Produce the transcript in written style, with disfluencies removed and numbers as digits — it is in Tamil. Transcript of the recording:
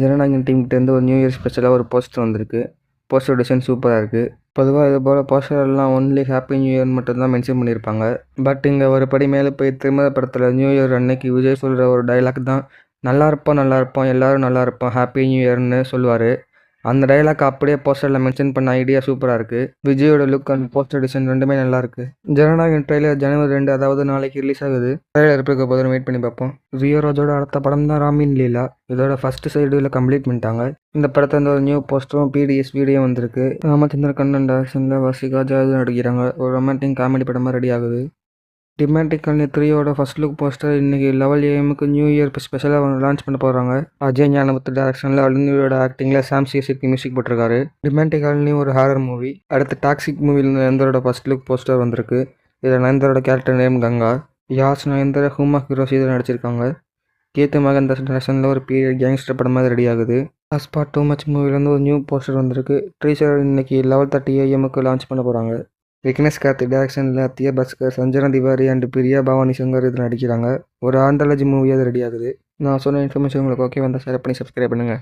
ஜனநாயகன் டீம்கிட்டேருந்து ஒரு நியூ இயர் ஸ்பெஷலாக ஒரு போஸ்டர் வந்திருக்கு. போஸ்டர் டிசைன் சூப்பராக இருக்குது. பொதுவாக இது போல் போஸ்டர்லாம் ஒன்லி ஹாப்பி நியூ இயர் மட்டும்தான் மென்ஷன் பண்ணியிருப்பாங்க. பட் இங்கே ஒரு படி மேலே போய் திருமண படத்தில் நியூ இயர் அன்னைக்கு விஜய் சொல்கிற ஒரு டைலாக் தான் நல்லா இருப்போம் எல்லோரும் நல்லா இருப்போம் ஹாப்பி நியூ இயர்னு சொல்லுவார். அந்த டைலாக் அப்படியே போஸ்டரில் மென்ஷன் பண்ண ஐடியா சூப்பராக இருக்குது. விஜயோட லுக் அண்ட் போஸ்டர் டிசைன் ரெண்டுமே நல்லாயிருக்கு. ஜனநாயகன் ட்ரெய்லர் ஜனவரி 2 அதாவது நாளைக்கு ரிலீஸ் ஆகுது. ட்ரெய்லர் எப்படி இருக்க போதுன்னு வெயிட் பண்ணி பார்ப்போம். ரியோ ராஜோட அடுத்த படம் தான் ராமின் லீலா. இதோட ஃபர்ஸ்ட் ஷெட்யூலை கம்ப்ளீட் பண்ணிட்டாங்க. இந்த படத்தை இந்த ஒரு நியூ போஸ்டரும் பிடிஎஸ் வீடியோ வந்திருக்கு. ராமச்சந்திர கண்ணன் டைரக்ஷனில் வசிகா ஜாது நடிக்கிறாங்க. ஒரு ரொமான்டிக் காமெடி படமாக ரெடி ஆகுது. டிமாண்டிக் காலனி 3யோட ஃபர்ஸ்ட் லுக் போஸ்டர் இன்னைக்கு 11 AM நியூ இயர் ஸ்பெஷலாக லான்ச் பண்ண போகிறாங்க. அஜய் ஞானமுத்து டைரக்ஷனில் அலுநியோட ஆக்டிங்கில் சாம் சிஎஸ்சிக்கு மியூசிக் போட்டிருக்காரு. டிமாண்டிக் காலனி ஒரு ஹாரர் மூவி. அடுத்து டாக்ஸிக் மூவியில் நயன்தாரோட ஃபர்ஸ்ட் லுக் போஸ்டர் வந்திருக்கு. இதில் நயன்தாரோட character name Ganga. Yash Nayanthara Huma heroes இதில் நடிச்சிருக்காங்க. கீர்த்தி மகன் டைரக்ஷனில் ஒரு பீரியட் கேங்ஸ்டர் படமாக ரெடி ஆகுது. அஸ்பா டூ மச் மூவிலேருந்து ஒரு நியூ போஸ்டர் வந்திருக்கு. ட்ரீசர் இன்னைக்கு 11:30 AM லான்ச் பண்ண போகிறாங்க. விக்னேஷ் கார்த்திக் டைரக்ஷனில் தியா பாஸ்கர், சஞ்சனா திவாரி அண்ட் பிரியா பவானி சங்கர் இதில் நடிக்கிறாங்க. ஒரு ஆந்தாலஜி மூவியாக ரெடி ஆகுது. நான் சொன்ன இன்ஃபர்மேஷன் உங்களுக்கு ஓகே வந்தால் ஷேர் பண்ணி சப்ஸ்கிரைப் பண்ணுங்கள்.